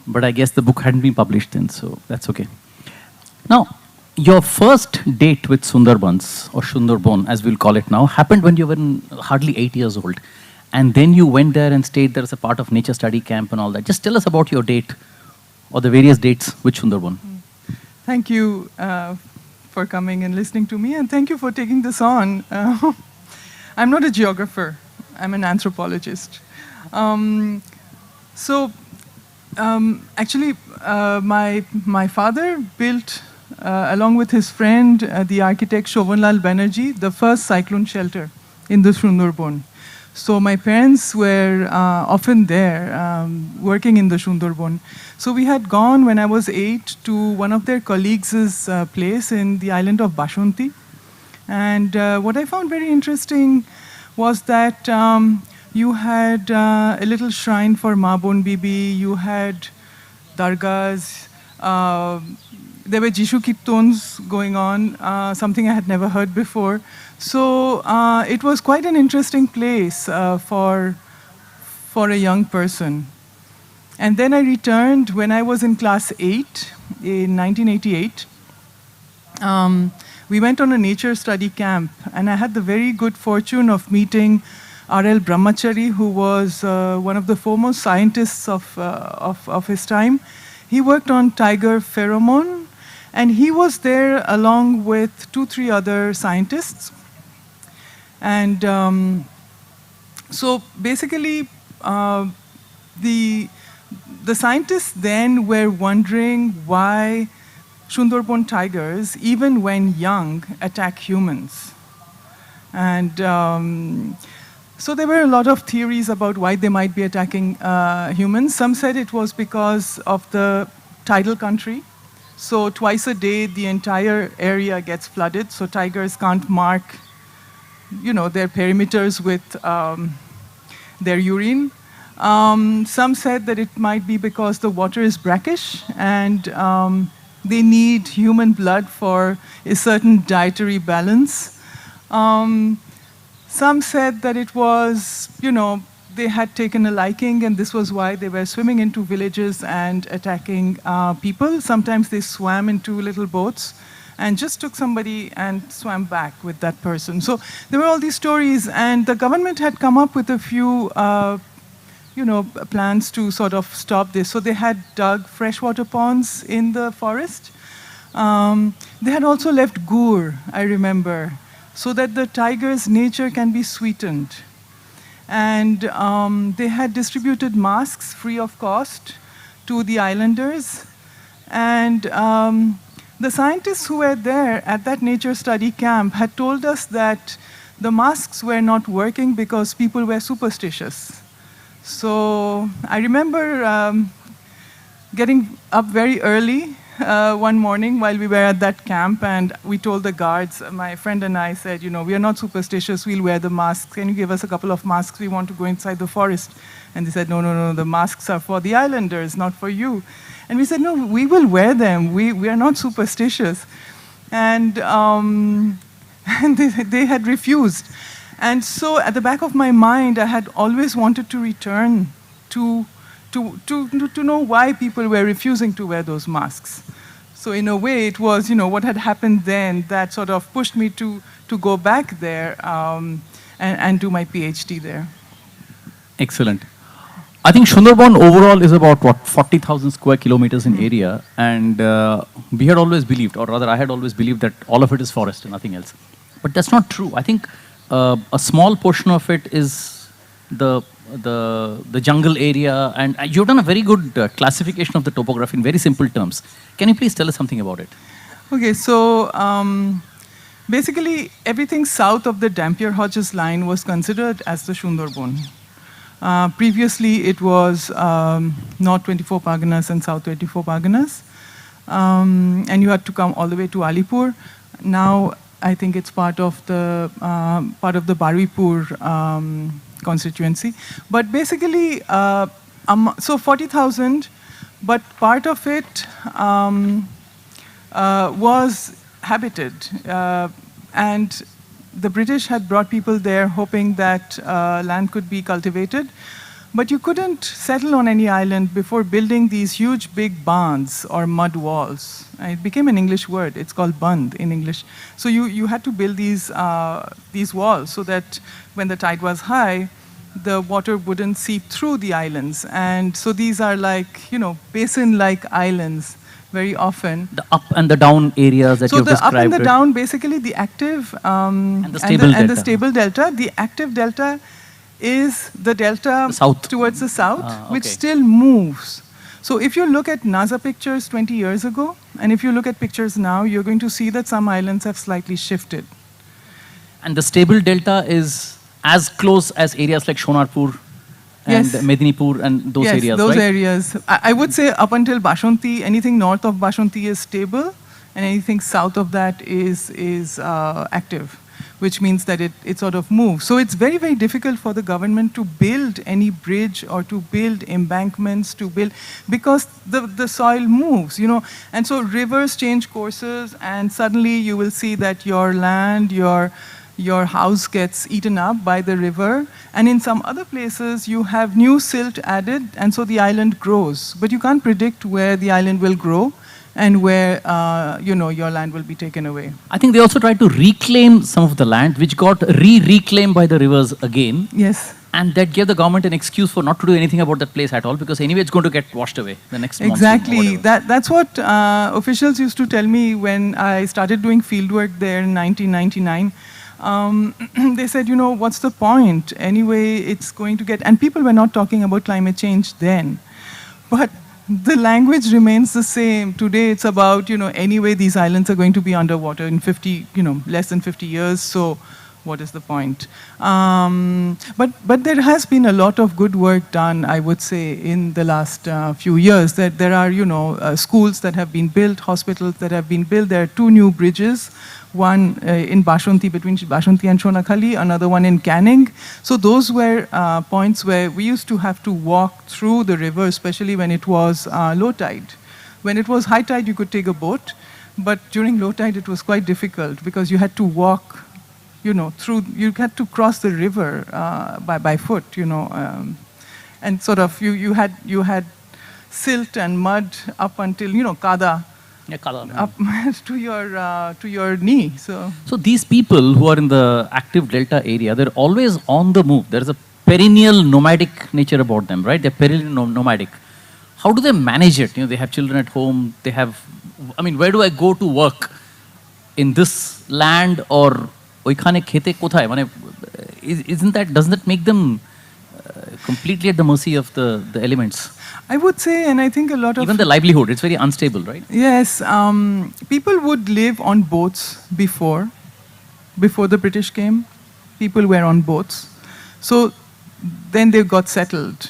but I guess the book hadn't been published then, so that's okay. Now, your first date with Sunderbans, or Sundarban as we'll call it now, happened when you were hardly 8 years old. And then you went there and stayed there as a part of nature study camp and all that. Just tell us about your date, or the various dates with Sundarban. Thank you for coming and listening to me, and thank you for taking this on. I'm not a geographer, I'm an anthropologist. Actually, my father built, along with his friend, the architect Shobhanlal Banerjee, the first cyclone shelter in the Sundarban. So my parents were often there, working in the Sundarban. So we had gone when I was 8 to one of their colleagues' place in the island of Bashanti. And what I found very interesting was that you had a little shrine for Ma Bon Bibi, you had dargahs, there were Jishu Kirtons going on, something I had never heard before. So it was quite an interesting place for a young person. And then I returned when I was in class 8 in 1988. We went on a nature study camp, and I had the very good fortune of meeting R.L. Brahmachari, who was one of the foremost scientists of his time. He worked on tiger pheromone, and he was there along with 2-3 other scientists. And so basically, the scientists then were wondering why Sundarban tigers, even when young, attack humans. And so there were a lot of theories about why they might be attacking humans. Some said it was because of the tidal country. So twice a day, the entire area gets flooded, so tigers can't mark, their perimeters with their urine. Some said that it might be because the water is brackish and they need human blood for a certain dietary balance. Some said that it was, they had taken a liking and this was why they were swimming into villages and attacking people. Sometimes they swam into little boats and just took somebody and swam back with that person. So there were all these stories, and the government had come up with a few plans to sort of stop this. So they had dug freshwater ponds in the forest. They had also left gur, I remember, so that the tiger's nature can be sweetened. And they had distributed masks free of cost to the islanders. And the scientists who were there at that nature study camp had told us that the masks were not working because people were superstitious. So I remember getting up very early one morning while we were at that camp, and we told the guards, my friend and I said, we are not superstitious, we'll wear the masks. Can you give us a couple of masks? We want to go inside the forest. And they said, no, the masks are for the islanders, not for you. And we said, no, we will wear them. We are not superstitious. And, and they had refused. And so at the back of my mind, I had always wanted to return to know why people were refusing to wear those masks. So in a way, it was, what had happened then that sort of pushed me to go back there and do my PhD there. Excellent. I think Sundarban overall is about, 40,000 square kilometers in area. And we had always believed, or rather I had always believed that all of it is forest and nothing else. But that's not true. I think a small portion of it is the jungle area, and you've done a very good classification of the topography in very simple terms. Can you please tell us something about it? Okay, so basically everything south of the Dampier-Hodges line was considered as the Sundarban. Previously it was North 24 Parganas and South 24 Parganas, and you had to come all the way to Alipur. Now I think it's part of the Barwipur constituency. But basically, so 40,000, but part of it was habited. And the British had brought people there hoping that land could be cultivated. But you couldn't settle on any island before building these huge big barns or mud walls. It became an English word. It's called band in English. So you had to build these walls so that when the tide was high, the water wouldn't seep through the islands. And so these are like, basin-like islands very often. The up and the down areas that you've So the up and described. the down, basically the active And the stable and the delta. stable delta. The active delta is the delta The south. towards the south, which okay. still moves. So if you look at NASA pictures 20 years ago, and if you look at pictures now, you're going to see that some islands have slightly shifted. And the stable delta is as close as areas like Shonarpur and Yes. Medinipur and those yes, areas, those right? areas. I would say up until Bashanti, anything north of Bashanti is stable, and anything south of that is active, which means that it sort of moves. So it's very, very difficult for the government to build any bridge or to build embankments, because the soil moves, And so rivers change courses, and suddenly you will see that your land, your house gets eaten up by the river. And in some other places, you have new silt added, and so the island grows. But you can't predict where the island will grow and where, your land will be taken away. I think they also tried to reclaim some of the land, which got reclaimed by the rivers again. Yes. And that gave the government an excuse for not to do anything about that place at all, because anyway it's going to get washed away the next monsoon or Exactly. whatever. That's what officials used to tell me when I started doing fieldwork there in 1999. They said, what's the point? Anyway, it's going to get... And people were not talking about climate change then. But the language remains the same. Today it's about, anyway, these islands are going to be underwater in less than 50 years. So what is the point? But there has been a lot of good work done, I would say, in the last few years. That there are, schools that have been built, hospitals that have been built. There are 2 new bridges. One in Bashanti, between Bashanti and Shonakhali, another one in Canning. So those were points where we used to have to walk through the river, especially when it was low tide. When it was high tide, you could take a boat, but during low tide, it was quite difficult because you had to walk, you had to cross the river by foot, and sort of you had silt and mud up until, kada, Yeah, Kala. up to your knee. So these people who are in the active delta area, they're always on the move. There's a perennial nomadic nature about them, right? They're perennial nomadic. How do they manage it? They have children at home. They have, where do I go to work? In this land or oikhane khete kothay? Doesn't that make them completely at the mercy of the elements? I would say, and I think a lot of... Even the livelihood, it's very unstable, right? Yes, people would live on boats before the British came. People were on boats. So then they got settled.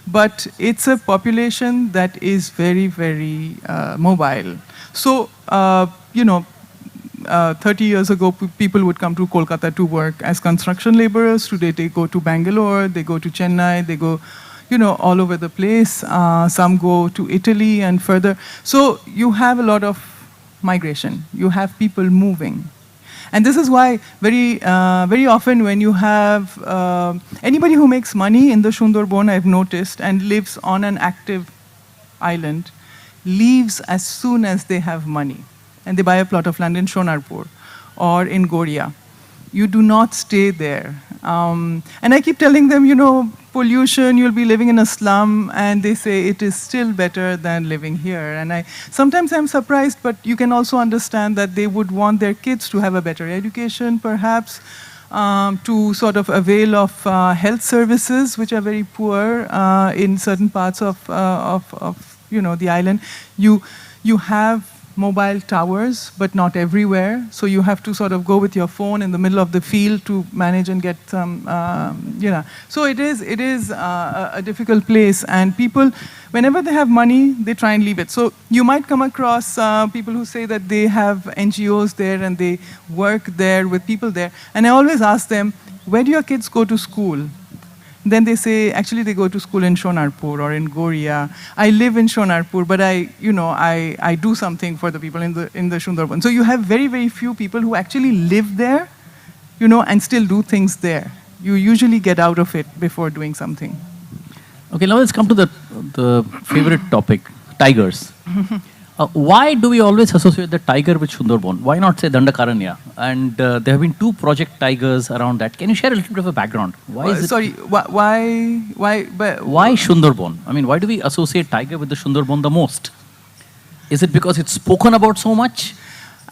But it's a population that is very, very mobile. So, 30 years ago, people would come to Kolkata to work as construction laborers. Today they go to Bangalore, they go to Chennai, they go all over the place. Some go to Italy and further. So you have a lot of migration. You have people moving. And this is why very often when you have anybody who makes money in the Sunderban, I've noticed, and lives on an active island, leaves as soon as they have money. And they buy a plot of land in Shonarpur or in Goria. You do not stay there. And I keep telling them, pollution, you'll be living in a slum, and they say it is still better than living here. And sometimes I'm surprised, but you can also understand that they would want their kids to have a better education, perhaps, to sort of avail of health services, which are very poor in certain parts of the island. You have mobile towers, but not everywhere. So you have to sort of go with your phone in the middle of the field to manage and get some, So it is a difficult place, and people, whenever they have money, they try and leave it. So you might come across people who say that they have NGOs there and they work there with people there. And I always ask them, where do your kids go to school? Then they say, actually, they go to school in Shonarpur or in Goria. I live in Shonarpur, but I do something for the people in the Sunderbans. So you have very, very few people who actually live there, and still do things there. You usually get out of it before doing something. Okay, now let's come to the favorite topic, tigers. Why do we always associate the tiger with Sundarban? Why not say Dandakaranya? And there have been two project tigers around that. Can you share a little bit of a background? Why is it? Sorry, Why Sundarban? I mean, why do we associate tiger with the Sundarban the most? Is it because it's spoken about so much?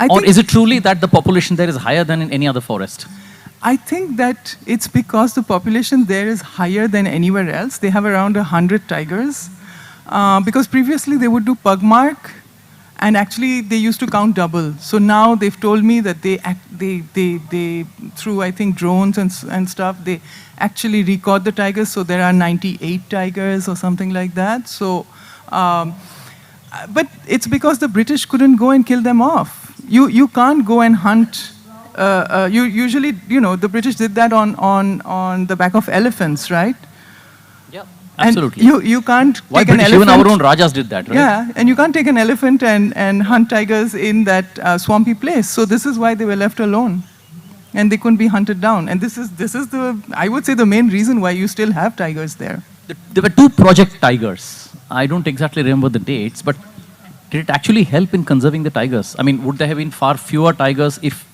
Or think, is it truly that the population there is higher than in any other forest? I think that it's because the population there is higher than anywhere else. They have around 100 tigers. Because previously they would do pug mark, and actually they used to count double. So now they've told me that they through, I think, drones and stuff, they actually record the tigers. So there are 98 tigers or something like that. So, but it's because the British couldn't go and kill them off. You can't go and hunt. Usually, the British did that on the back of elephants, right? Yeah, absolutely. And you can't Why take an British? elephant. Even our own Rajas did that, right? Yeah, and you can't take an elephant and hunt tigers in that swampy place. So this is why they were left alone, and they couldn't be hunted down. And this is the, I would say, the main reason why you still have tigers there. There were two project tigers. I don't exactly remember the dates, but did it actually help in conserving the tigers? I mean, would there have been far fewer tigers if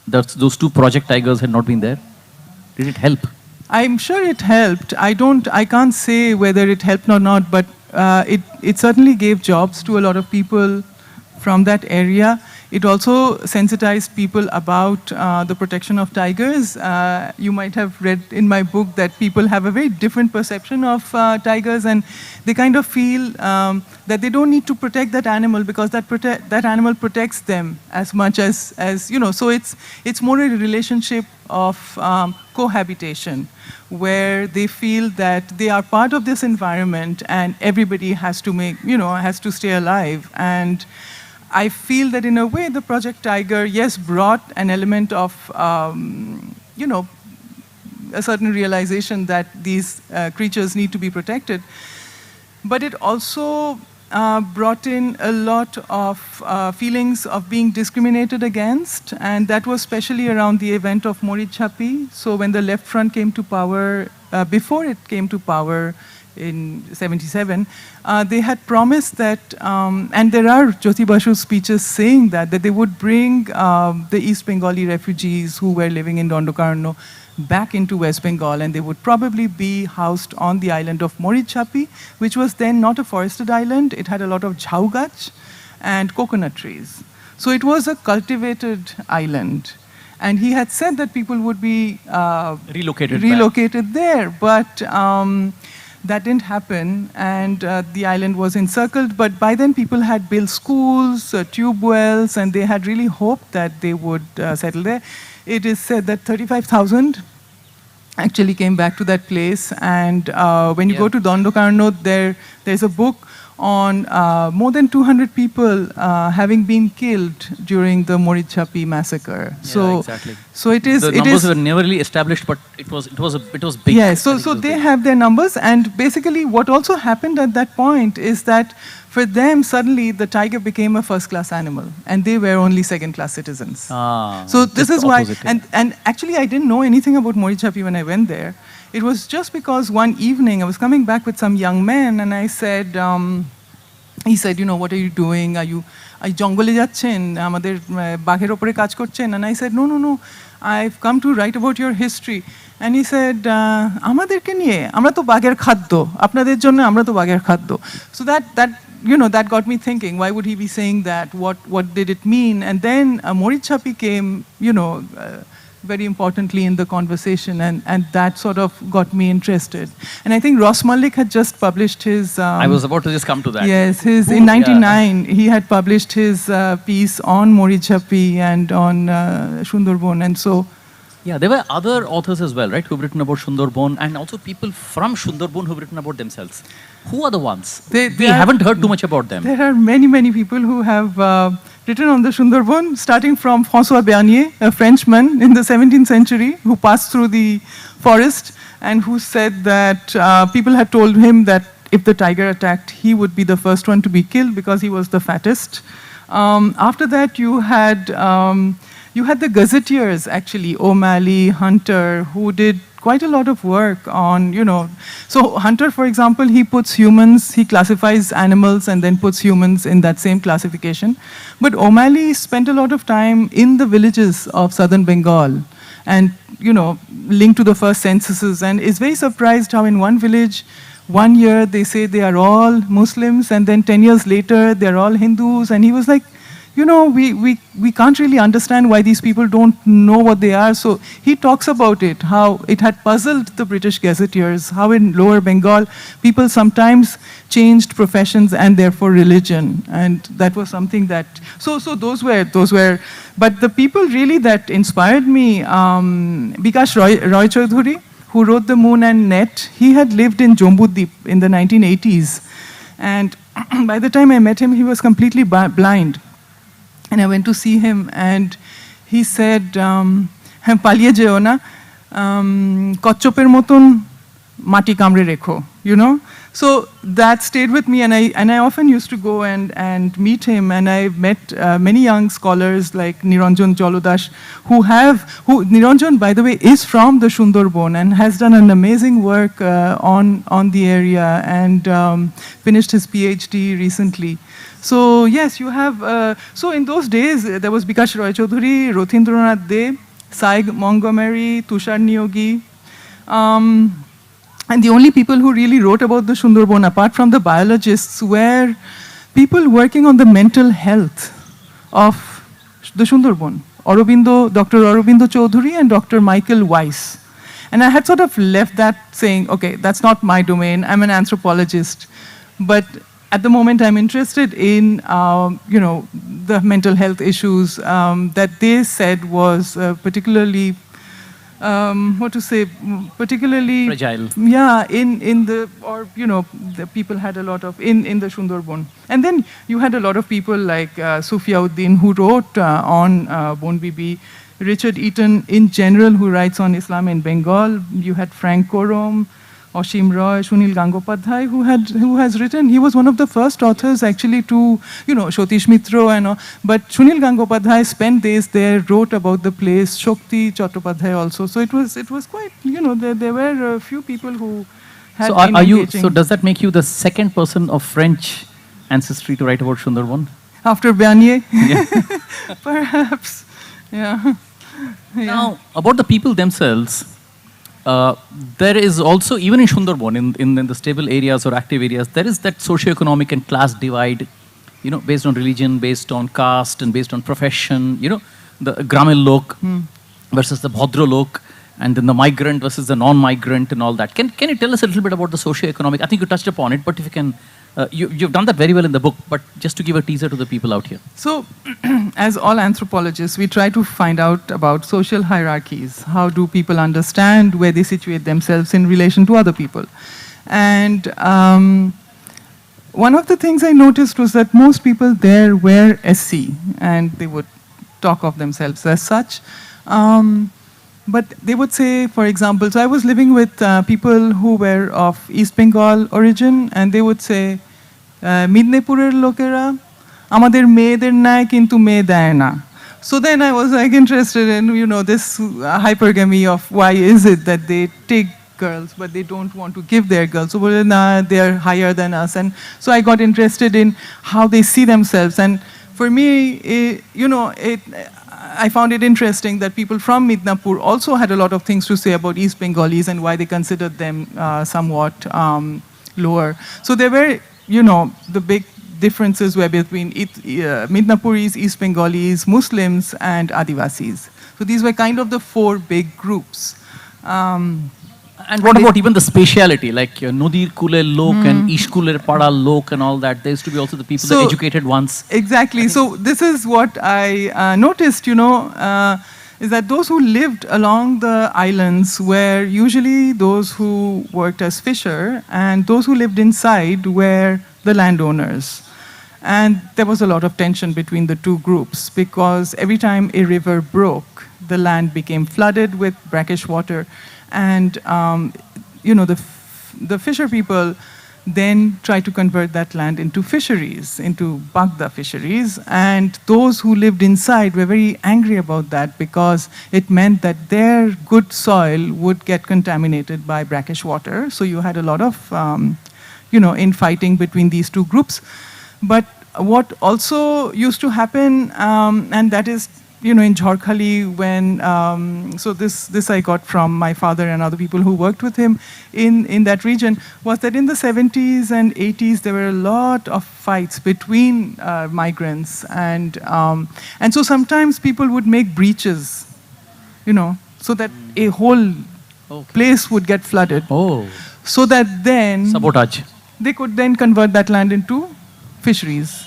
those two project tigers had not been there? Did it help? I'm sure it helped. I can't say whether it helped or not, but it certainly gave jobs to a lot of people from that area. It also sensitized people about the protection of tigers. You might have read in my book that people have a very different perception of tigers, and they kind of feel that they don't need to protect that animal because that animal protects them as much as So it's more a relationship of cohabitation, where they feel that they are part of this environment and everybody has to stay alive. And I feel that in a way the Project Tiger, yes, brought an element of, a certain realization that these creatures need to be protected. But it also brought in a lot of feelings of being discriminated against, and that was especially around the event of Morichapi. So when the Left Front came to power, before it came to power, in 77, they had promised that, and there are Jyoti Basu's speeches saying that they would bring the East Bengali refugees who were living in Dandakaranya back into West Bengal, and they would probably be housed on the island of Morichapi, which was then not a forested island. It had a lot of jhau gach and coconut trees. So it was a cultivated island. And he had said that people would be relocated there, but that didn't happen, and the island was encircled. But by then, people had built schools, tube wells, and they had really hoped that they would settle there. It is said that 35,000 actually came back to that place. And when you go to Dandakaranya, there's a book on more than 200 people having been killed during the Morichapi massacre. Yeah, exactly. So it is. The numbers were never really established, but it was big. Yeah. So they have their numbers, and basically what also happened at that point is that for them suddenly the tiger became a first-class animal, and they were only second-class citizens. So this is why. And actually, I didn't know anything about Morichapi when I went there. It was just because one evening I was coming back with some young men, and I said, he said, what are you doing? Are you jongole jaচ্ছেন? আমাদের বাঘের উপরে কাজ করছেন? And I said, no, I've come to write about your history. And he said, আমাদেরকে নিয়ে আমরা তো বাঘের খাদ্য, আপনাদের জন্য আমরা তো বাঘের খাদ্য. So that got me thinking, why would he be saying that? What did it mean? And then Morichapi came, very importantly in the conversation, and that sort of got me interested. And I think Ross Malik had just published his... I was about to just come to that. Yes, in 99, he had published his piece on Morichapi and on Sundarban, and so... Yeah, there were other authors as well, right, who've written about Sundarban, and also people from Sundarban who've written about themselves. Who are the ones? We haven't heard too much about them. There are many people who have written on the Sundarban, starting from François Bernier, a Frenchman in the 17th century who passed through the forest and who said that people had told him that if the tiger attacked, he would be the first one to be killed because he was the fattest. After that, you had the gazetteers, actually, O'Malley, Hunter, who did quite a lot of work on, so Hunter, for example, he puts humans, he classifies animals and then puts humans in that same classification. But O'Malley spent a lot of time in the villages of southern Bengal and, linked to the first censuses, and is very surprised how in one village, 1 year they say they are all Muslims, and then 10 years later they're all Hindus. And he was like, we can't really understand why these people don't know what they are. So he talks about it, how it had puzzled the British gazetteers, how in Lower Bengal people sometimes changed professions and therefore religion. And that was something that, so those were, but the people really that inspired me, Bikash Roy Chaudhuri, who wrote The Moon and Net, he had lived in Jambudip in the 1980s. And by the time I met him, he was completely blind. And I went to see him, and he said, "Paliye jeo na, kachchopper moton mati kamre rekho," So that stayed with me, and I often used to go and meet him, and I met many young scholars like Niranjan Jalodash, who Niranjan, by the way, is from the Sunderbans and has done an amazing work on the area, and finished his PhD recently. So yes, you have, so in those days, there was Bikash Roy Chaudhuri, Rothindranath De, Saig Montgomery, Tushar Niyogi, and the only people who really wrote about the Sundarban, apart from the biologists, were people working on the mental health of the Sundarban. Dr. Aurobindo Chaudhuri and Dr. Michael Weiss. And I had sort of left that saying, okay, that's not my domain, I'm an anthropologist. But at the moment I'm interested in, the mental health issues that they said was particularly particularly fragile. Yeah, the people had a lot of in the Sundarban. And then you had a lot of people like Sufiauddin, who wrote on Bon Bibi, Richard Eaton in general, who writes on Islam in Bengal. You had Frank Korom, Oshim Roy, Sunil Gangopadhyay, who has written. He was one of the first authors actually to, Shotish Mitro and all. But Sunil Gangopadhyay spent days there, wrote about the place. Shakti Chattopadhyay also. So it was quite, there were a few people who had been engaging. So does that make you the second person of French ancestry to write about Sundarban? After Bernier? Yeah. Perhaps. Yeah. Now, about the people themselves, there is also, even in Sundarban, in the stable areas or active areas, there is that socio-economic and class divide, based on religion, based on caste, and based on profession, the Gramil Lok versus the Bhadra Lok, and then the migrant versus the non-migrant and all that. Can you tell us a little bit about the socio-economic? I think you touched upon it, but if you can, you've done that very well in the book, but just to give a teaser to the people out here. So, as all anthropologists, we try to find out about social hierarchies. How do people understand where they situate themselves in relation to other people? And one of the things I noticed was that most people there were SC, and they would talk of themselves as such. But they would say, for example, so I was living with people who were of East Bengal origin, and they would say, Midnapurer lokera, amader meyeder nay kintu meye deয় না. So then I was like interested in, this hypergamy of why is it that they take girls, but they don't want to give their girls. So they're higher than us. And so I got interested in how they see themselves. And for me, I found it interesting that people from Midnapur also had a lot of things to say about East Bengalis and why they considered them somewhat lower. So there were, the big differences were between Midnapuris, East Bengalis, Muslims, and Adivasis. So these were kind of the four big groups. And what about even the spatiality, like Nodir Kuler Lok and Ishkuler Pada Lok and all that? There used to be also the people, the educated ones. Exactly. So this is what I noticed, is that those who lived along the islands were usually those who worked as fisher, and those who lived inside were the landowners. And there was a lot of tension between the two groups, because every time a river broke, the land became flooded with brackish water. And, the fisher people, then try to convert that land into fisheries, into Bagda fisheries. And those who lived inside were very angry about that because it meant that their good soil would get contaminated by brackish water. So you had a lot of, infighting between these two groups. But what also used to happen, and that is, in Jharkhali, when, so this I got from my father and other people who worked with him in that region, was that in the 70s and 80s, there were a lot of fights between migrants. And so sometimes people would make breaches, so that a whole place would get flooded. Oh. So that then Sabotage. they could then convert that land into fisheries,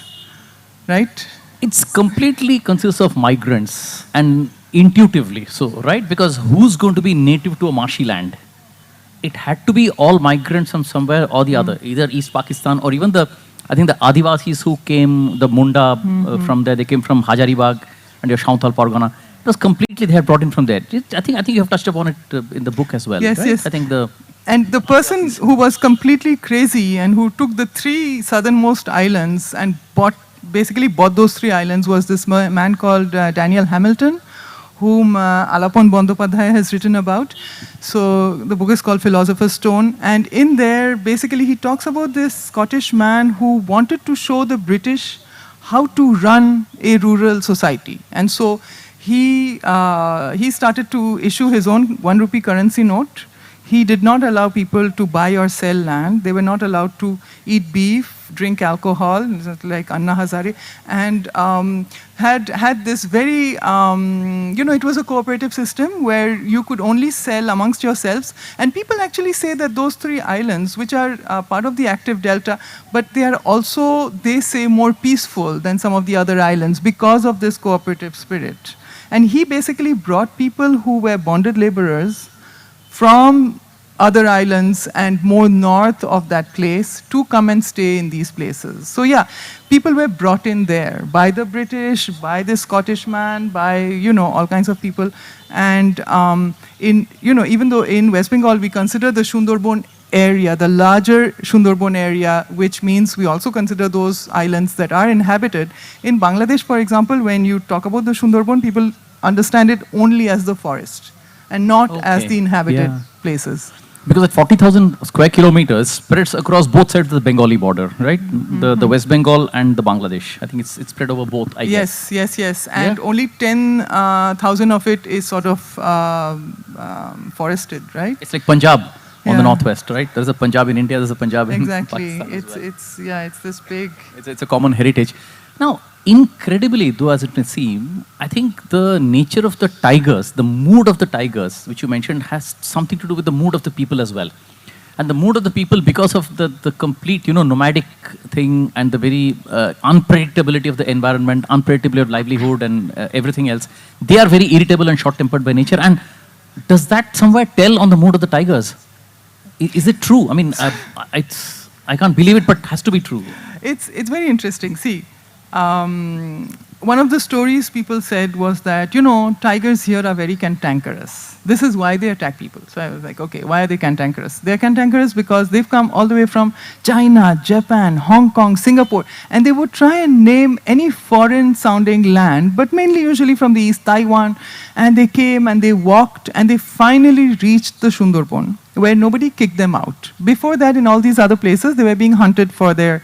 right? It's completely consists of migrants and intuitively so, right? Because who's going to be native to a marshy land? It had to be all migrants from somewhere or the other, either East Pakistan or even I think the Adivasis who came, the Munda from there, they came from Hajaribagh and your Shauntal Pargana. It was completely, they had brought in from there. I think you have touched upon it in the book as well. Yes, right? yes. I think And the person who was completely crazy and who took the 3 southernmost islands and basically bought those 3 islands was this man called Daniel Hamilton, whom Alapon Bandyopadhyay has written about. So the book is called Philosopher's Stone. And in there, basically, he talks about this Scottish man who wanted to show the British how to run a rural society. And so he started to issue his own 1 rupee currency note. He did not allow people to buy or sell land. They were not allowed to eat beef, drink alcohol, like Anna Hazare, and had this very, it was a cooperative system where you could only sell amongst yourselves. And people actually say that those 3 islands, which are part of the active delta, but they are also, they say, more peaceful than some of the other islands because of this cooperative spirit. And he basically brought people who were bonded laborers from other islands and more north of that place to come and stay in these places. So yeah, people were brought in there by the British, by the Scottish man, by, all kinds of people. And even though in West Bengal we consider the Sunderbans area, the larger Sunderbans area, which means we also consider those islands that are inhabited. In Bangladesh, for example, when you talk about the Sunderbans, people understand it only as the forest and not as the inhabited places. Because at 40,000 square kilometers spreads across both sides of the Bengali border, right? The West Bengal and the Bangladesh. I think it's spread over both, I guess. Yes. And only 10,000 of it is sort of forested, right? It's like Punjab on the northwest, right? There's a Punjab in India, there's a Punjab in Pakistan. Exactly. It's this big. It's a common heritage. Now, incredibly, though as it may seem, I think the nature of the tigers, the mood of the tigers, which you mentioned, has something to do with the mood of the people as well. And the mood of the people, because of the complete, nomadic thing and the very unpredictability of the environment, unpredictability of livelihood and everything else, they are very irritable and short-tempered by nature. And does that somewhere tell on the mood of the tigers? Is it true? I mean, I can't believe it, but it has to be true. It's very interesting. See, one of the stories people said was that, tigers here are very cantankerous. This is why they attack people. So I was like, okay, why are they cantankerous? They're cantankerous because they've come all the way from China, Japan, Hong Kong, Singapore, and they would try and name any foreign-sounding land, but mainly usually from the East, Taiwan, and they came and they walked and they finally reached the Sunderbans, where nobody kicked them out. Before that, in all these other places, they were being hunted for their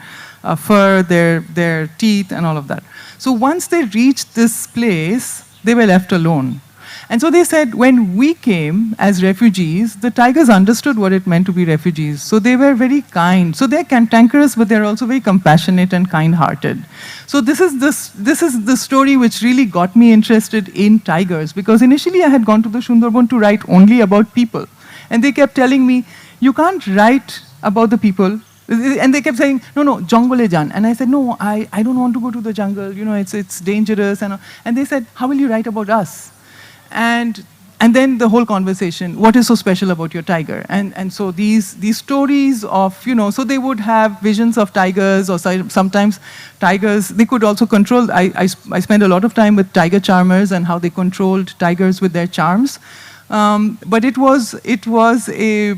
fur, their teeth, and all of that. So once they reached this place, they were left alone. And so they said, when we came as refugees, the tigers understood what it meant to be refugees. So they were very kind. So they're cantankerous, but they're also very compassionate and kind-hearted. So this is the story which really got me interested in tigers, because initially I had gone to the Sunderbans to write only about people. And they kept telling me, you can't write about the people. And they kept saying, no, jungle jan. And I said, no, I don't want to go to the jungle. It's dangerous. And they said, how will you write about us? And then the whole conversation, what is so special about your tiger? And so these stories of, so they would have visions of tigers, or sometimes tigers, they could also control. I spent a lot of time with tiger charmers and how they controlled tigers with their charms. But it was a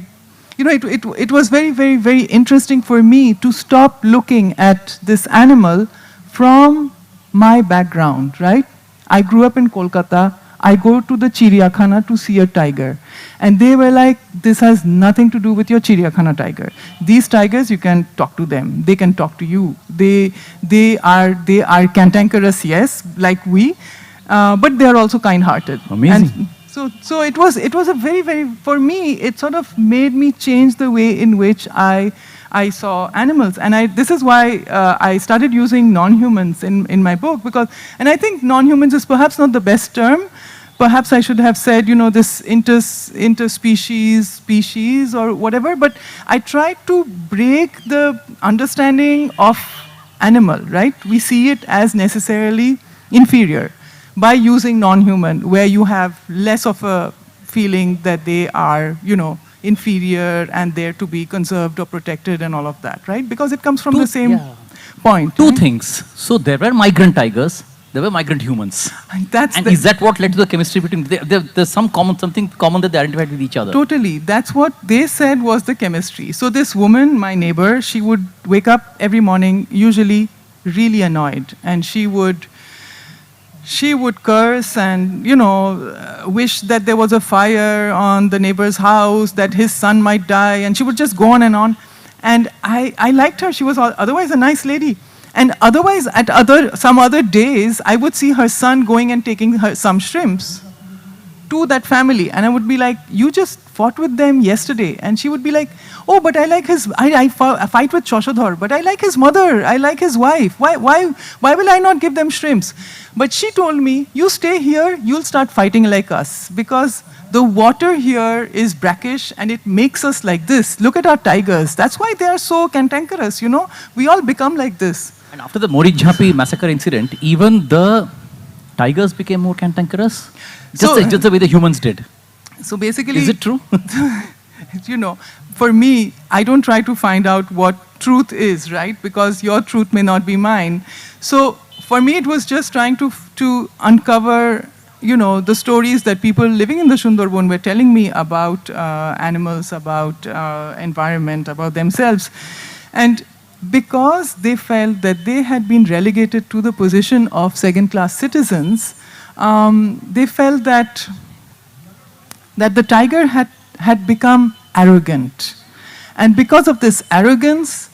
it was very, very, very interesting for me to stop looking at this animal from my background, right? I grew up in Kolkata. I go to the Chiriyakhana to see a tiger. And they were like, this has nothing to do with your Chiriyakhana tiger. These tigers, you can talk to them. They can talk to you. They are cantankerous, yes, like we, but they are also kind-hearted. Amazing. And so it was a very, very, for me, it sort of made me change the way in which I saw animals. And this is why I started using non-humans in my book, because, and I think non-humans is perhaps not the best term. Perhaps I should have said, this interspecies, species, or whatever, but I tried to break the understanding of animal, right? We see it as necessarily inferior by using non-human, where you have less of a feeling that they are, inferior and there to be conserved or protected and all of that, right? Because it comes from the same point. Two right? things. So there were migrant tigers, there were migrant humans. And is that what led to the chemistry between, there's something common that they identified with each other? Totally. That's what they said was the chemistry. So this woman, my neighbor, she would wake up every morning, usually really annoyed, and she would curse and, wish that there was a fire on the neighbor's house, that his son might die, and she would just go on and on. And I liked her. She was otherwise a nice lady. And otherwise, at some other days, I would see her son going and taking some shrimps to that family. And I would be like, you just fought with them yesterday. And she would be like, oh, but I like I fight with Shoshodhar, but I like his mother, I like his wife. Why will I not give them shrimps? But she told me, you stay here, you'll start fighting like us, because the water here is brackish and it makes us like this. Look at our tigers. That's why they are so cantankerous, We all become like this. And after the Mori Jhapi massacre incident, even the tigers became more cantankerous? Just the way the humans did. So basically... Is it true? For me, I don't try to find out what truth is, right? Because your truth may not be mine. So for me, it was just trying to uncover, the stories that people living in the Sunderbans were telling me about animals, about environment, about themselves. And because they felt that they had been relegated to the position of second-class citizens, they felt that the tiger had become arrogant. And because of this arrogance,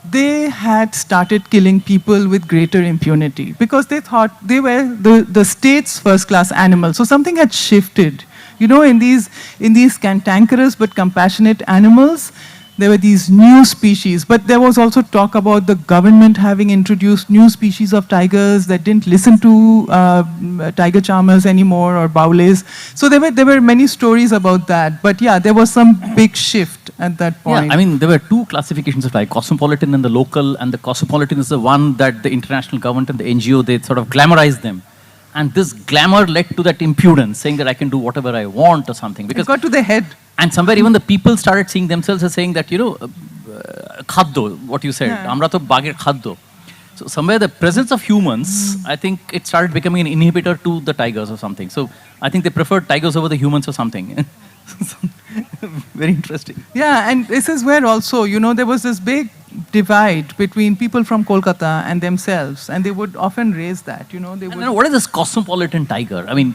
they had started killing people with greater impunity, because they thought they were the state's first-class animals. So something had shifted. In these cantankerous but compassionate animals, there were these new species, but there was also talk about the government having introduced new species of tigers that didn't listen to tiger charmers anymore, or baules. So there were many stories about that. But yeah, there was some big shift at that point. Yeah, I mean, there were two classifications of tiger, cosmopolitan and the local, and the cosmopolitan is the one that the international government and the NGO, they sort of glamorized them. And this glamour led to that impudence, saying that I can do whatever I want or something. Because it got to the head. And somewhere even the people started seeing themselves as saying that, khaddo, what you said, amra to bagir khaddo. So somewhere the presence of humans, I think it started becoming an inhibitor to the tigers or something. So I think they preferred tigers over the humans or something. Very interesting. Yeah, and this is where also, there was this big divide between people from Kolkata and themselves, and they would often raise that, What is this cosmopolitan tiger? I mean,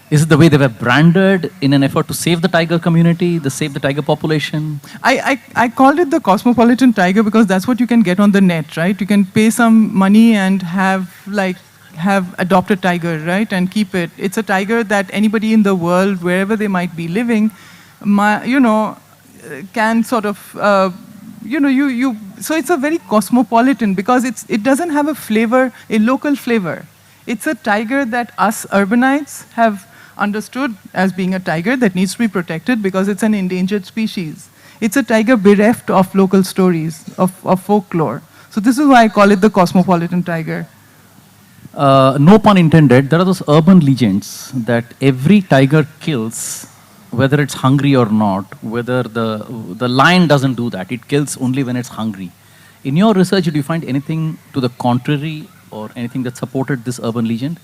is it the way they were branded in an effort to save the tiger community, to save the tiger population? I called it the cosmopolitan tiger because that's what you can get on the net, right? You can pay some money and have adopt a tiger, right? And keep it. It's a tiger that anybody in the world, wherever they might be living, can sort of, so it's a very cosmopolitan, because it doesn't have a flavor, a local flavor. It's a tiger that us urbanites have understood as being a tiger that needs to be protected because it's an endangered species. It's a tiger bereft of local stories, of folklore. So this is why I call it the cosmopolitan tiger. No pun intended, there are those urban legends that every tiger kills, whether it's hungry or not, whether the lion doesn't do that. It kills only when it's hungry. In your research, did you find anything to the contrary or anything that supported this urban legend?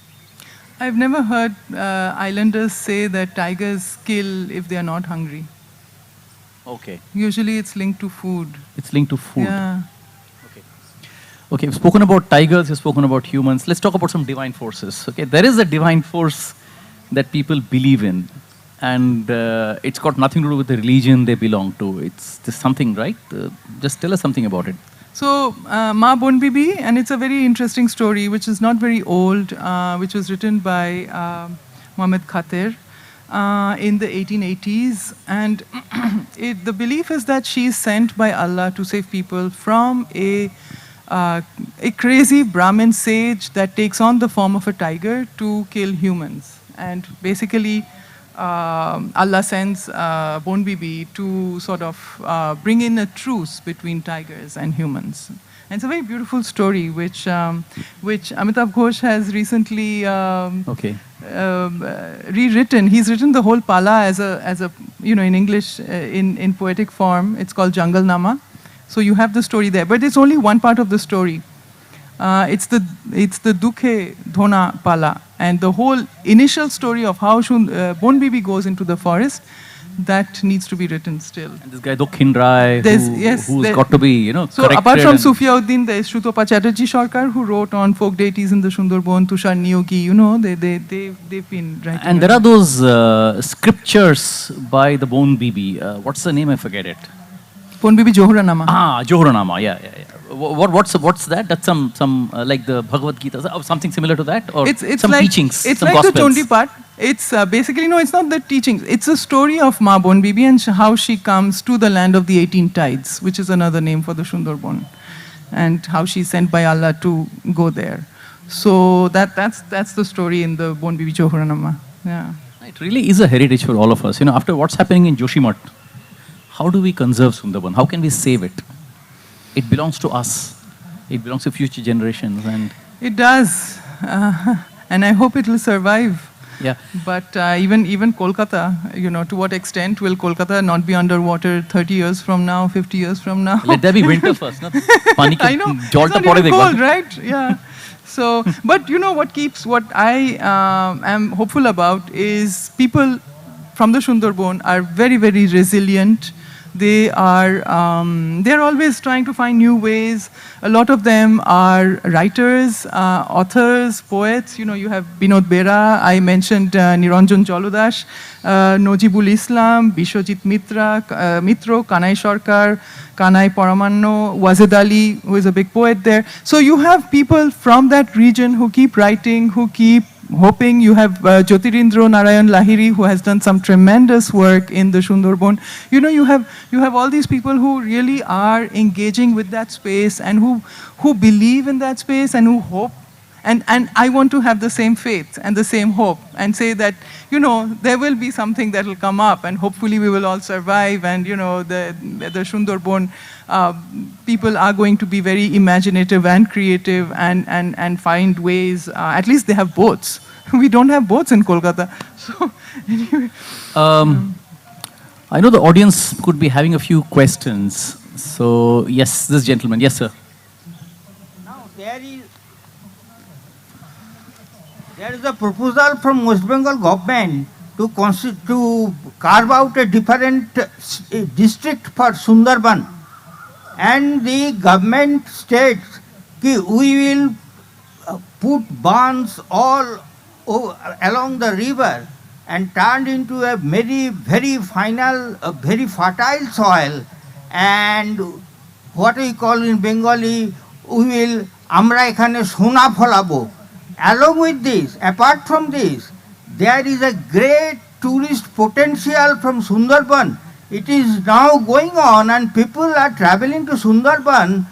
I've never heard islanders say that tigers kill if they are not hungry. Okay. Usually it's linked to food. It's linked to food. Yeah. Okay. Okay, you've spoken about tigers, you've spoken about humans. Let's talk about some divine forces. Okay, there is a divine force that people believe in, and it's got nothing to do with the religion they belong to. It's just something, right? Just tell us something about it. So, Ma Bon Bibi, and it's a very interesting story, which is not very old, which was written by Mohammed Khater in the 1880s. And the belief is that she is sent by Allah to save people from a crazy Brahmin sage that takes on the form of a tiger to kill humans. And basically, Allah sends Bon Bibi to sort of bring in a truce between tigers and humans. And it's a very beautiful story, which Amitabh Ghosh has recently Okay. rewritten. He's written the whole pala as a in English in poetic form. It's called Jungle Nama. So you have the story there, but it's only one part of the story. It's the Dukhe Dhona Pala, and the whole initial story of how Bon Bibi goes into the forest, that needs to be written still. And this guy Dokhin Rai, who's got to be, So corrected. apart from Sufiauddin, there's Shrutopa Chatterjee Sarkar, who wrote on folk deities in the Sunderbans, Tushar Niyogi, they've been writing. And there are those scriptures by the Bon Bibi. What's the name? I forget it. Bon Bibi Johranama. Johranama. Yeah. What's that? That's some like the Bhagavad Gita, or something similar to that, or It's some like, teachings, It's some like gospels. the Chondi part. It's basically, no, it's not the teachings. It's a story of Ma Bon Bibi and how she comes to the land of the 18 tides, which is another name for the Sundarban, and how she's sent by Allah to go there. So that's the story in the Bon Bibi Johranama. Yeah. It really is a heritage for all of us. After what's happening in Joshimath, how do we conserve Sundarban? How can we save it? It belongs to us. It belongs to future generations, and It does, and I hope it will survive. yeah. But even Kolkata, to what extent will Kolkata not be underwater 30 years from now, 50 years from now? Let there be winter first. No? Pani I know. jol It's to not pade even dekh cold, right? Yeah. So, but what I am hopeful about is people from the Sundarban are very, very resilient. They're always trying to find new ways. A lot of them are writers, authors, poets. You have Binod Bera. I mentioned Niranjan Jolodash, Nojibul Islam, Bishojit Mitro, Kanai Sarkar, Kanai Paramanno, Wazid Ali, who is a big poet there. So you have people from that region who keep writing, who keep hoping. You have Jyotirindra Narayan Lahiri, who has done some tremendous work in the Sundarban. You have all these people who really are engaging with that space and who believe in that space and who hope. And I want to have the same faith and the same hope and say that, there will be something that will come up and hopefully we will all survive, and, the Sundarban people are going to be very imaginative and creative and find ways. At least they have boats. We don't have boats in Kolkata. So, anyway. I know the audience could be having a few questions. So, yes, this gentleman. Yes, sir. Now, there is a proposal from West Bengal government to carve out a different district for Sundarban, and the government states that we will put barns all along the river and turned into a very, very very fertile soil, and what we call in Bengali, we will amra ekhane sona pholabo. Along with this, apart from this, there is a great tourist potential from Sundarban. It is now going on, and people are traveling to Sundarban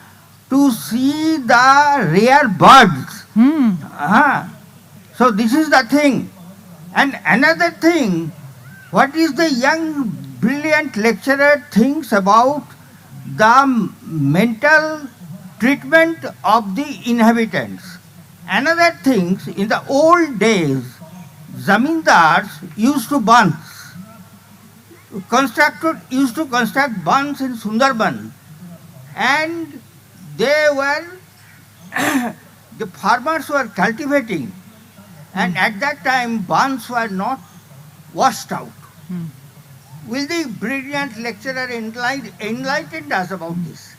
to see the rare birds. So this is the thing. And another thing, what is the young brilliant lecturer thinks about the mental treatment of the inhabitants. Another thing, in the old days, zamindars used to construct barns in Sundarban, and they were the farmers were cultivating, and at that time barns were not washed out. will the brilliant lecturer enlighten us about this?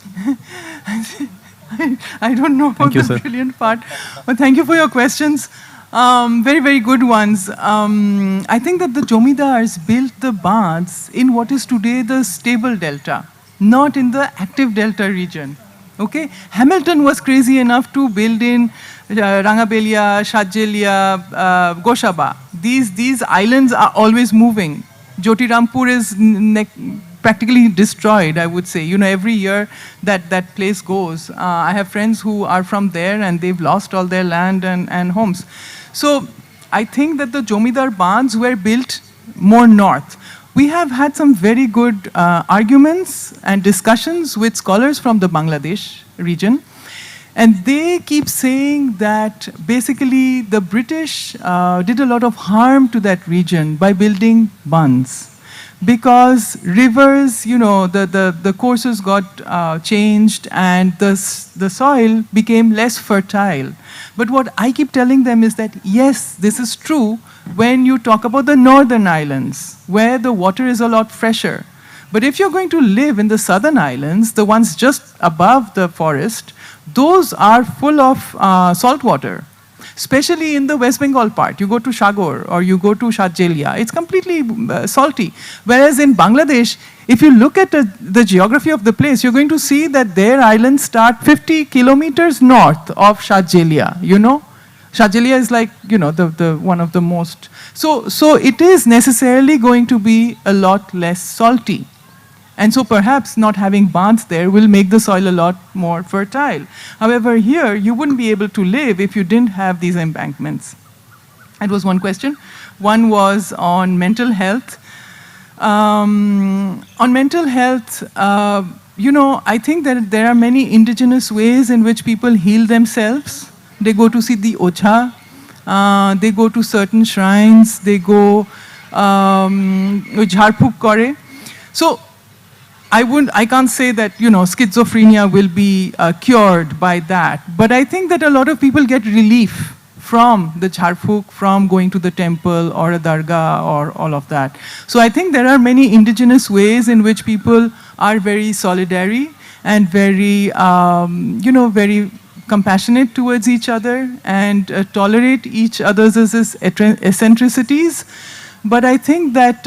I don't know about Thank you, the sir. brilliant part, but thank you for your questions. Very, very good ones. I think that the Jomidars built the baths in what is today the stable delta, not in the active delta region. Okay, Hamilton was crazy enough to build in Rangabelia, Shajelia, Goshaba. These islands are always moving. Jyotirampur is practically destroyed, I would say. You know, every year that place goes. I have friends who are from there and they've lost all their land and homes. So I think that the Jomidar Baths were built more north. We have had some very good arguments and discussions with scholars from the Bangladesh region. And they keep saying that basically the British did a lot of harm to that region by building bunds. Because rivers, you know, the courses got changed and the soil became less fertile. But what I keep telling them is that, yes, this is true when you talk about the northern islands, where the water is a lot fresher. But if you're going to live in the southern islands, the ones just above the forest, those are full of salt water. Especially in the West Bengal part, you go to Shagor or you go to Shajelia, it's completely salty. Whereas in Bangladesh, if you look at the geography of the place, you're going to see that their islands start 50 kilometers north of Shajelia, you know? Shajelia is like, you know, the one of the most. So it is necessarily going to be a lot less salty. And so perhaps not having baths there will make the soil a lot more fertile. However, here you wouldn't be able to live if you didn't have these embankments. That was one question. One was on mental health. On mental health, you know, I think that there are many indigenous ways in which people heal themselves. They go to see the Ocha, they go to certain shrines, they go jharphuk kore. So I can't say that, you know, schizophrenia will be cured by that. But I think that a lot of people get relief from the jharphuk, from going to the temple or a dargah or all of that. So I think there are many indigenous ways in which people are very solidary and very, you know, very compassionate towards each other and tolerate each other's eccentricities. But I think that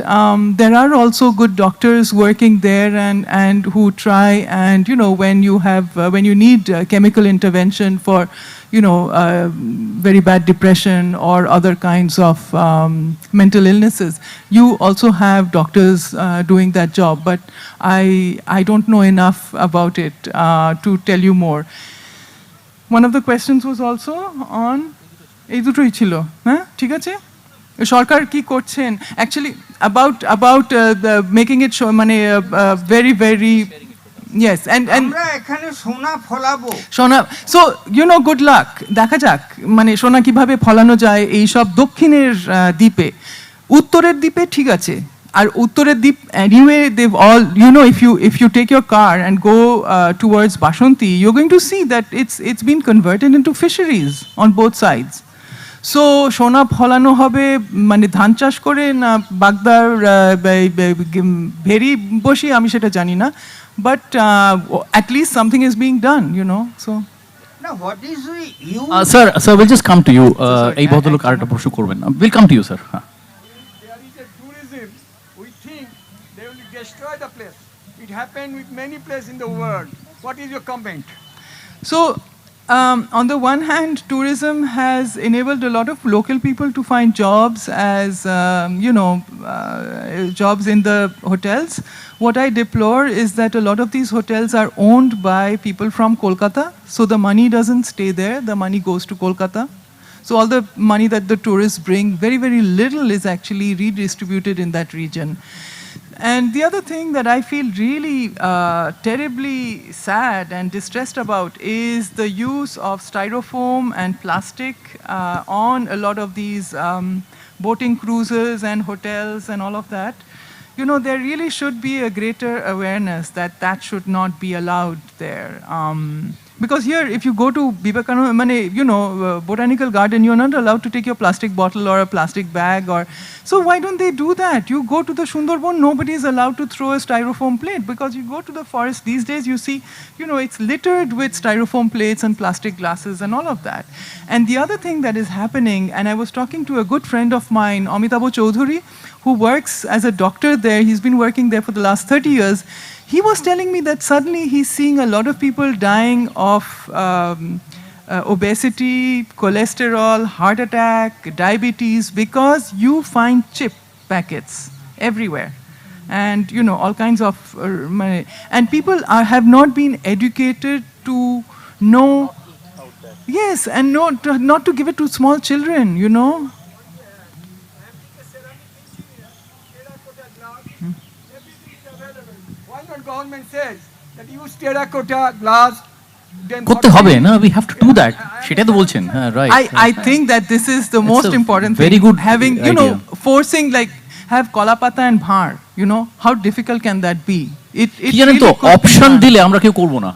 there are also good doctors working there and who try and, you know, when you need chemical intervention for, you know, very bad depression or other kinds of mental illnesses, you also have doctors doing that job. But I don't know enough about it to tell you more. One of the questions was also on এই দুটোই ছিল হ্যাঁ ঠিক আছে সরকার কি করছেন actually about making it show মানে very very yes and আমরা এখানে সোনা ফলাবো সোনা so you know good luck দেখা যাক মানে সোনা কিভাবে ফলানো যায় এই সব দক্ষিণের দ্বীপে উত্তরের দ্বীপে ঠিক আছে আর উত্তরের দ্বীপ anyway they've all you know if you take your car and go towards Bashanti you're going to see that it's been converted into fisheries on both sides. So সোনা ফলানো হবে মানে ধান চাষ করে না বাগদার ভেরি বসি আমি সেটা জানি না but at least something is being done you know so now what is the sir we'll just come to you এই ভদ্রলোক আরেকটা প্রশ্ন করবেন we'll come to you sir there is a tourism we think they will destroy the place it happened with many places in the world what is your comment so on the one hand, tourism has enabled a lot of local people to find jobs as, you know, jobs in the hotels. What I deplore is that a lot of these hotels are owned by people from Kolkata. So the money doesn't stay there. The money goes to Kolkata. So all the money that the tourists bring, very, very little is actually redistributed in that region. And the other thing that I feel really terribly sad and distressed about is the use of styrofoam and plastic on a lot of these boating cruises and hotels and all of that. You know, there really should be a greater awareness that that should not be allowed there. Because here, if you go to Vivekananda, botanical garden, you're not allowed to take your plastic bottle or a plastic bag. So why don't they do that? You go to the Sunderbans, nobody is allowed to throw a styrofoam plate, because you go to the forest these days, you see, it's littered with styrofoam plates and plastic glasses and all of that. And the other thing that is happening, and I was talking to a good friend of mine, Amitabh Chaudhuri, who works as a doctor there. He's been working there for the last 30 years. He was telling me that suddenly he's seeing a lot of people dying of obesity, cholesterol, heart attack, diabetes, because you find chip packets everywhere. And, all kinds of money. And people have not been educated to know. Yes, and not to give it to small children, Why not government says that use terracotta glass, then করতে হবে না, we have to do that. সেটাই তো বলছেন, হ্যাঁ, right. I think that this is the most a important very thing. good Having, idea. forcing, like, have kolapata and bhar, how difficult can that be? It কি জানেন তো, really could be option done. দিলে আমরা কেউ করবো না।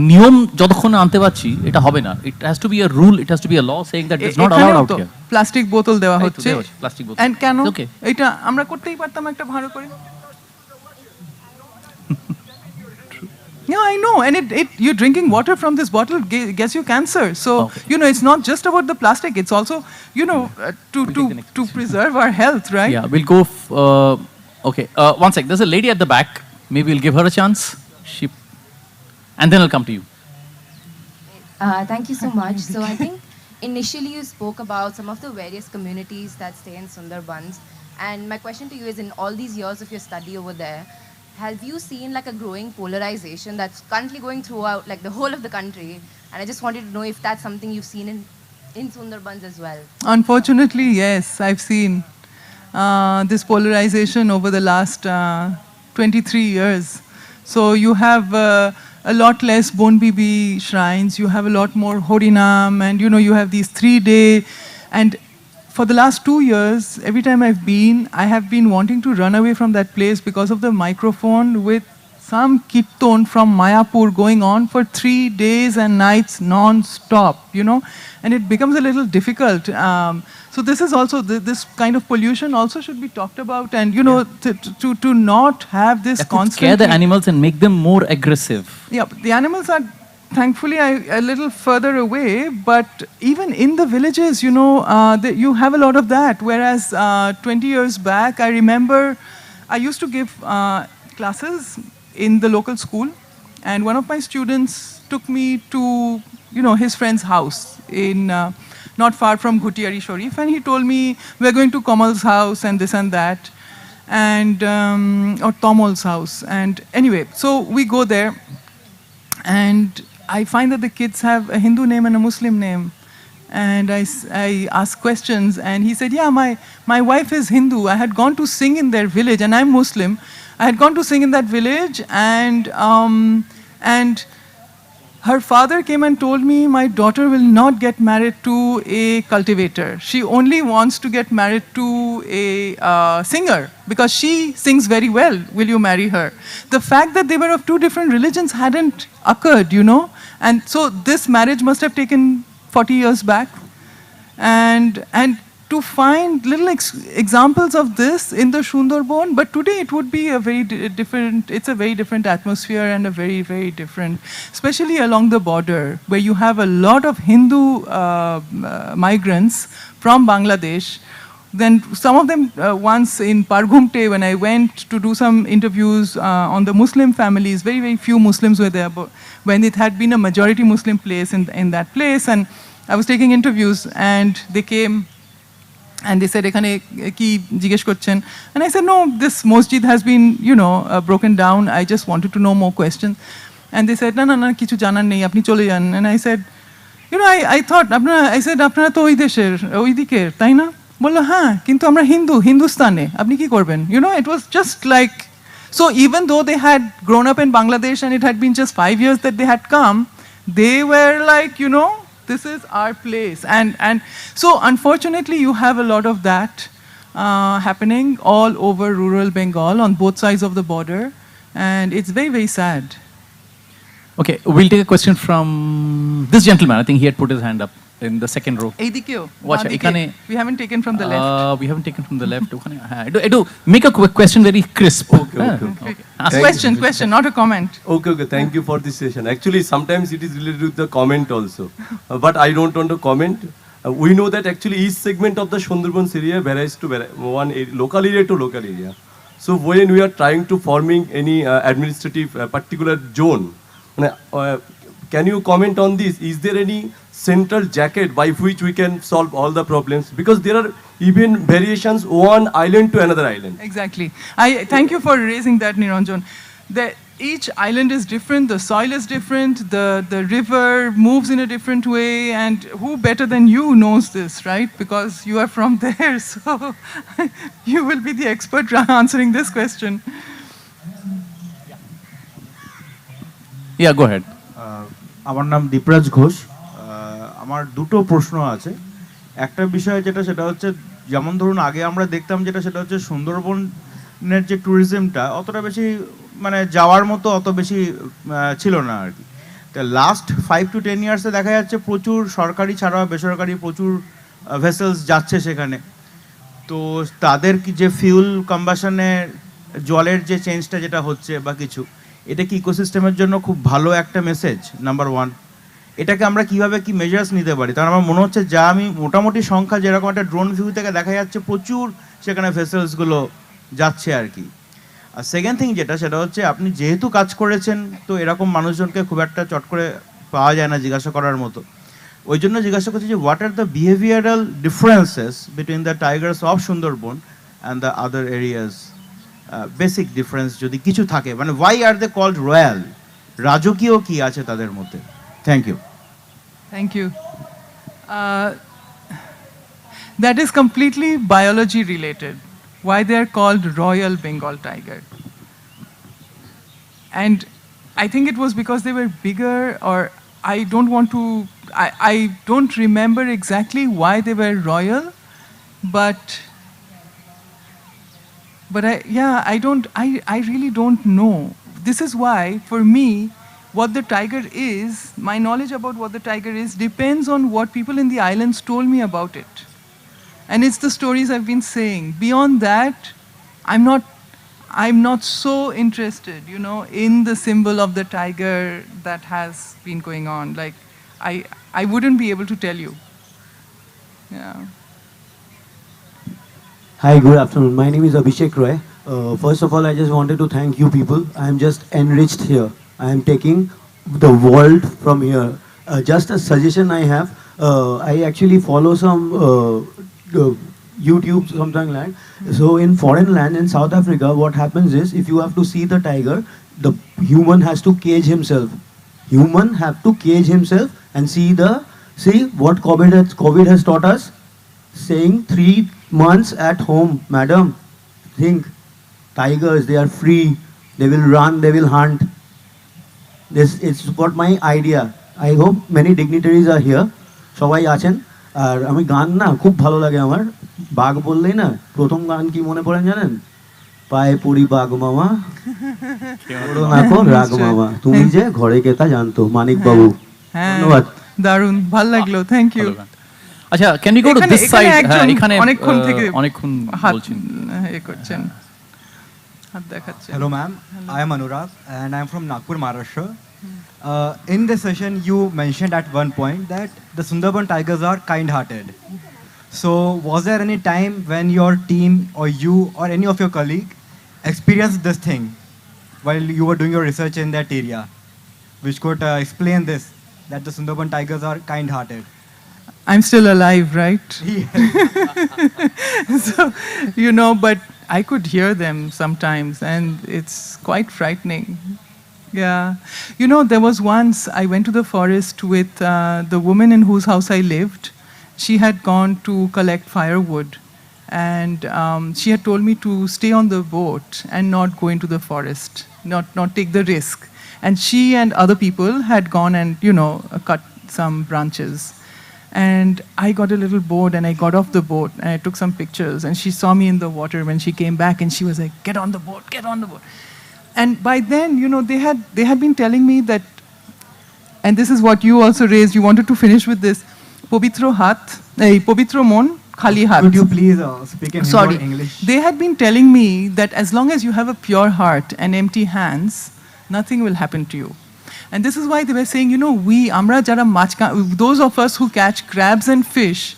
নিয়ম যতক্ষণ না আনতে পারছি এটা হবে না। It has to be a rule, it has to be a law saying that it's not allowed out here. Plastic বোতল দেওয়া এই তো হচ্ছে। দেওয়া হচ্ছে, plastic বোতল। And কেন? It's okay. এটা আমরা করতেই পারতাম একটা ভালো করে। Yeah, I know, and you're drinking water from this bottle gets you cancer. So Okay. it's not just about the plastic; it's also to preserve our health, right? Yeah, we'll go. Okay, one sec. There's a lady at the back. Maybe we'll give her a chance. And then I'll come to you. Thank you so much. So I think initially you spoke about some of the various communities that stay in Sunderbans. And my question to you is, in all these years of your study over there, have you seen like a growing polarization that's currently going throughout like the whole of the country? And I just wanted to know if that's something you've seen in Sunderbans as well. Unfortunately, yes, I've seen this polarization over the last 23 years. So you have a lot less Bon Bibi shrines, you have a lot more Horinam, and you have these 3-day. And for the last 2 years, every time I have been wanting to run away from that place because of the microphone with some kirtan from Mayapur going on for 3 days and nights non-stop, and it becomes a little difficult. So this is also, this kind of pollution also should be talked about, and to not have this constant. Scare the animals and make them more aggressive. Yeah, the animals are thankfully a little further away, but even in the villages, you have a lot of that. Whereas 20 years back, I remember I used to give classes in the local school, and one of my students took me to his friend's house in not far from Ghutiari Sharif, and he told me, we're going to Kamal's house and this and that, and or Tomol's house. And anyway, so we go there, and I find that the kids have a Hindu name and a Muslim name. And I asked questions, and he said, yeah, my wife is Hindu. I had gone to sing in their village, and I'm Muslim. I had gone to sing in that village, and her father came and told me, my daughter will not get married to a cultivator. She only wants to get married to a singer because she sings very well. Will you marry her? The fact that they were of 2 different religions hadn't occurred, And so this marriage must have taken 40 years back. And to find little examples of this in the Sunderbans, but today it would be a very it's a very different atmosphere and a very, very different, especially along the border where you have a lot of Hindu migrants from Bangladesh. Then some of them, once in Parghumte, when I went to do some interviews on the Muslim families, very, very few Muslims were there, but when it had been a majority Muslim place in that place, and I was taking interviews, and they came, and they said, ekhane ki jigesh korchen? And I said, no, this masjid has been, broken down. I just wanted to know more questions. And they said, na, kichu janar nei, apni chole jan. And I said, I thought, I said, apnara to oi desher, oi diker, tai na? Bollo, হ্যাঁ, কিন্তু আমরা হিন্দুস্তানে, আপনি কি করবেন? It was just like, so even though they had grown up in Bangladesh and it had been just 5 years that they had come, they were like, this is our place. And so unfortunately you have a lot of that happening all over rural Bengal on both sides of the border, and it's very, very sad. Okay, we'll take a question from this gentleman. I think he had put his hand up in the second row. এইদিকেও Watch, বাঁদিকে। এখানে- We haven't taken from the left. We haven't taken from the left. ওখানে, হ্যাঁ, একটু make a question very crisp. Okay, হ্যাঁ, okay. okay. Ask- Question, not a comment. Okay, thank you for this session. Actually, sometimes it is related with the comment also. But I don't want to comment. We know that actually each segment of the Sunderbans area varies to local area to local area. So when we are trying to forming any administrative particular zone, can you comment on this? Is there any central jacket by which we can solve all the problems? Because there are even variations one island to another island. Exactly. I thank you for raising that, Niranjan. Each island is different, the soil is different, the river moves in a different way, and who better than you knows this, right? Because you are from there, so you will be the expert answering this question. Yeah, go ahead. আমার নাম দীপরাজ ঘোষ। আমার দুটো প্রশ্ন আছে। একটা বিষয় সেটা হচ্ছে, যেমন ধরুন আগে আমরা দেখতাম সেটা হচ্ছে সুন্দরবনের যে ট্যুরিজমটা অতটা বেশি মানে যাওয়ার মতো অত বেশি ছিল না আর কি। তো লাস্ট 5 to 10 ইয়ার্সে দেখা যাচ্ছে প্রচুর সরকারি ছাড়াও বেসরকারি প্রচুর ভেসেলস যাচ্ছে সেখানে। তো তাদের কি যে ফিউল কম্বাশনে জলের যে চেঞ্জটা যেটা হচ্ছে বা কিছু, এটা কি ইকোসিস্টেমের জন্য খুব ভালো একটা মেসেজ? নাম্বার 1, এটাকে আমরা কিভাবে কি মেজার্স নিতে পারি? কারণ আমার মনে হচ্ছে যা আমি মোটামুটি সংখ্যা যেরকম একটা ড্রোন ভিউ থেকে দেখা যাচ্ছে প্রচুর সেখানে ভেসেলসগুলো যাচ্ছে আর কি। আর সেকেন্ড থিং সেটা হচ্ছে, আপনি যেহেতু কাজ করেছেন তো এরকম মানুষজনকে খুব একটা চট করে পাওয়া যায় না জিজ্ঞাসা করার মতো। ওই জন্য জিজ্ঞাসা করছি যে what are the behavioural differences between the tigers of Sundarban and the other areas? Basic difference যদি কিছু থাকে, মানে why are they called royal, রাজকীয় কি আছে তাদের মধ্যে? Thank you. Thank you. That is completely biology related. Why they are called Royal Bengal tiger. And I think it was because they were bigger, or I don't want to, I don't remember exactly why they were royal, but I really don't know. This is why, for me, what the tiger is, my knowledge about what the tiger is depends on what people in the islands told me about it. And it's the stories I've been saying. Beyond that, I'm not so interested, in the symbol of the tiger that has been going on. Like, I wouldn't be able to tell you. Yeah. Hi, good afternoon. My name is Abhishek Roy. First of all, I just wanted to thank you people. I am just enriched here. I am taking the world from here. Just a suggestion I have. I actually follow some YouTube, something like. So in foreign land, in South Africa, what happens is, if you have to see the tiger, the human has to cage himself. Human have to cage himself and see what COVID has taught us. Saying 3 months at home, madam. Think, tigers, they are free. They will run, they will hunt. It's what my idea. I hope many dignitaries are here. সবাই আছেন। আর আমি গান না খুব ভালো লাগে আমার। বাঘ বললেই না প্রথম গান কি মনে পড়েন জানেন? পায়ে পড়ি বাঘ মামা, ওড়ো নাকো রাগ মামা, তুমি যে ঘরে কেতা জানতো, মানিক বাবু। ধন্যবাদ। দারুণ, ভালো লাগলো, থ্যাংক ইউ। আচ্ছা, can you go to this side? এখানে অনেকক্ষণ বলছেন, করছেন, হাত দেখাচ্ছেন। Hello ma'am, I am Anurag and I am from Nagpur, Maharashtra. In this session you mentioned at one point that the Sundarban tigers are kind-hearted. So was there any time when your team or you or any of your colleague experienced this thing while you were doing your research in that area, which could explain this, that the Sundarban tigers are kind-hearted? I'm still alive, right? So, but I could hear them sometimes, and it's quite frightening. Yeah. There was once I went to the forest with the woman in whose house I lived. She had gone to collect firewood, and she had told me to stay on the boat and not go into the forest, not take the risk. And she and other people had gone and, cut some branches. And I got a little bored and I got off the boat and I took some pictures, and she saw me in the water when she came back, and she was like, get on the boat, get on the boat. And by then, they had been telling me that and this is what you also raised, you wanted to finish with this, Pabitro Pabitro Mon, Khali Hat. Could you please speak in Hindi Sorry. or English? They had been telling me that as long as you have a pure heart and empty hands, nothing will happen to you. And this is why they were saying, you know, amra jara those of us who catch crabs and fish,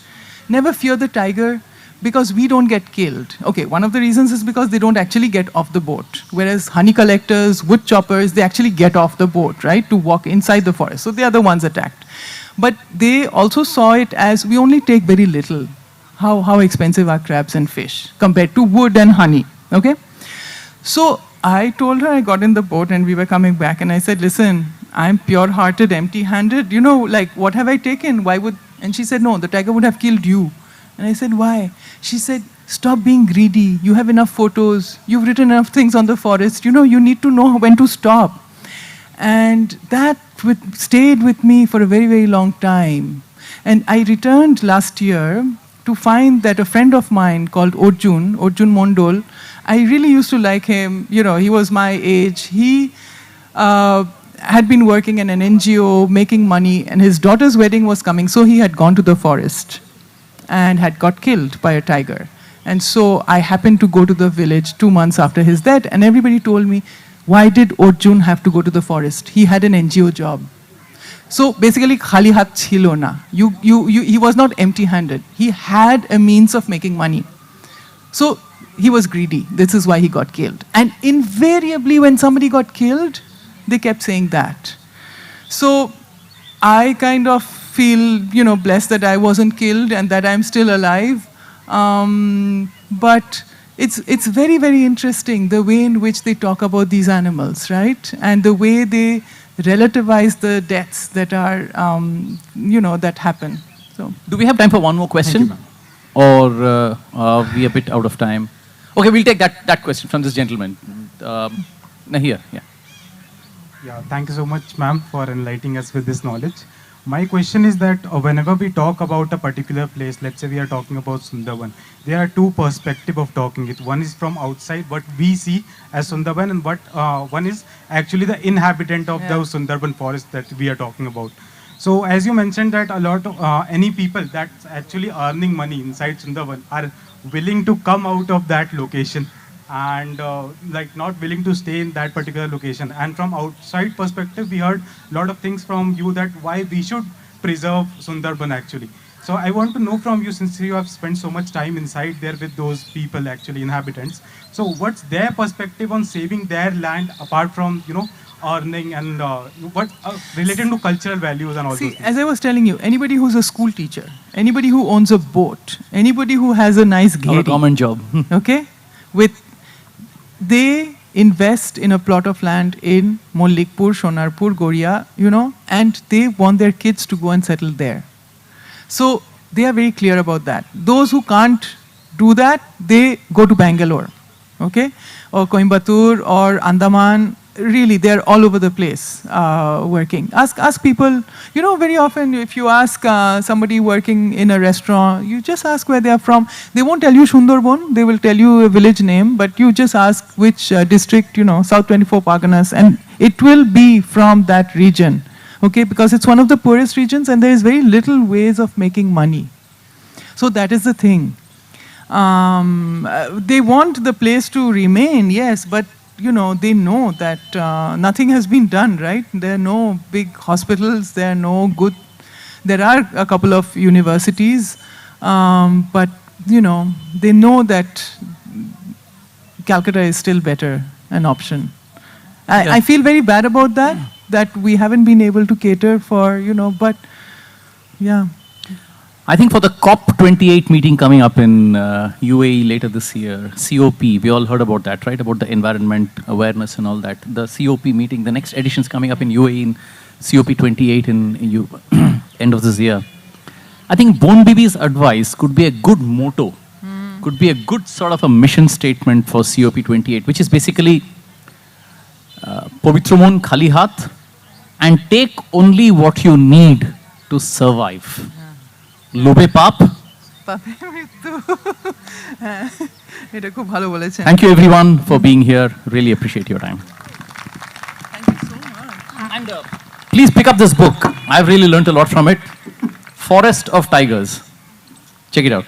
never fear the tiger because we don't get killed. Okay, one of the reasons is because they don't actually get off the boat. Whereas honey collectors, wood choppers, they actually get off the boat, right, to walk inside the forest. So they are the ones attacked. But they also saw it as we only take very little. How expensive are crabs and fish compared to wood and honey, okay? So I told her, I got in the boat and we were coming back and I said, listen, I'm pure-hearted, empty-handed. You know, like, what have I taken? Why would... And she said, no, the tiger would have killed you. And I said, why? She said, stop being greedy. You have enough photos. You've written enough things on the forest. You know, you need to know when to stop. And that stayed with me for a very, very long time. And I returned last year to find that a friend of mine called Arjun Mondol, I really used to like him. You know, he was my age. He had been working in an NGO, making money, and his daughter's wedding was coming, so he had gone to the forest and had got killed by a tiger. And so I happened to go to the village 2 months after his death, and everybody told me, why did Arjun have to go to the forest? He had an NGO job. So basically, khali hat chilo na. He was not empty-handed. He had a means of making money. So he was greedy. This is why he got killed. And invariably, when somebody got killed, they kept saying that. So I kind of feel, you know, blessed that I wasn't killed and that I'm still alive. But it's very, very interesting the way in which they talk about these animals, right? And the way they relativize the deaths that are, you know, that happen. So, do we have time for one more question? Thank you, Or are we a bit out of time? Okay, we'll take that question from this gentleman. Here, yeah. Yeah, thank you so much, ma'am, for enlightening us with this knowledge. My question is that whenever we talk about a particular place, let's say we are talking about Sundarban, there are two perspectives of talking it. One is from outside, what we see as Sundarban, and one is actually the inhabitant of the Sundarban forest that we are talking about. So as you mentioned that a lot of any people that's actually earning money inside Sundarban are willing to come out of that location and like not willing to stay in that particular location. And from outside perspective, we heard a lot of things from you that why we should preserve Sundarban actually. So I want to know from you, since you have spent so much time inside there with those people, actually inhabitants. So what's their perspective on saving their land apart from, you know, earning and what related to cultural values and all those things? As I was telling you, anybody who's a school teacher, anybody who owns a boat, anybody who has a nice Or gate, a government job. okay, they invest in a plot of land in Mollikpur, Sonarpur, Goria, you know, and they want their kids to go and settle there. So they are very clear about that. Those who can't do that, they go to Bangalore, okay, or Coimbatore or Andaman. Really, they're all over the place working. Ask people, you know, very often if you ask somebody working in a restaurant, you just ask where they are from. They won't tell you Sundarban, they will tell you a village name, but you just ask which district, you know, South 24 Parganas, and it will be from that region, okay, because it's one of the poorest regions and there is very little ways of making money. So that is the thing. They want the place to remain, yes, but you know, they know that nothing has been done, right? There are no big hospitals, there are a couple of universities, but, you know, they know that Calcutta is still better, an option. I feel very bad about that we haven't been able to cater for, you know, but, yeah. I think for the COP28 meeting coming up in UAE later this year, COP, we all heard about that, right? About the environment awareness and all that. The COP meeting, the next edition is coming up in UAE in COP28 in end of this year. I think Bon Bibi's advice could be a good motto, could be a good sort of a mission statement for COP28, which is basically Pavitramon Khali Hath and take only what you need to survive. Lobe Pap. Thank you everyone for being here. Really appreciate your time. Thank you so much. And please pick up this book. I've really learned a lot from it. Forest of Tigers. Check it out.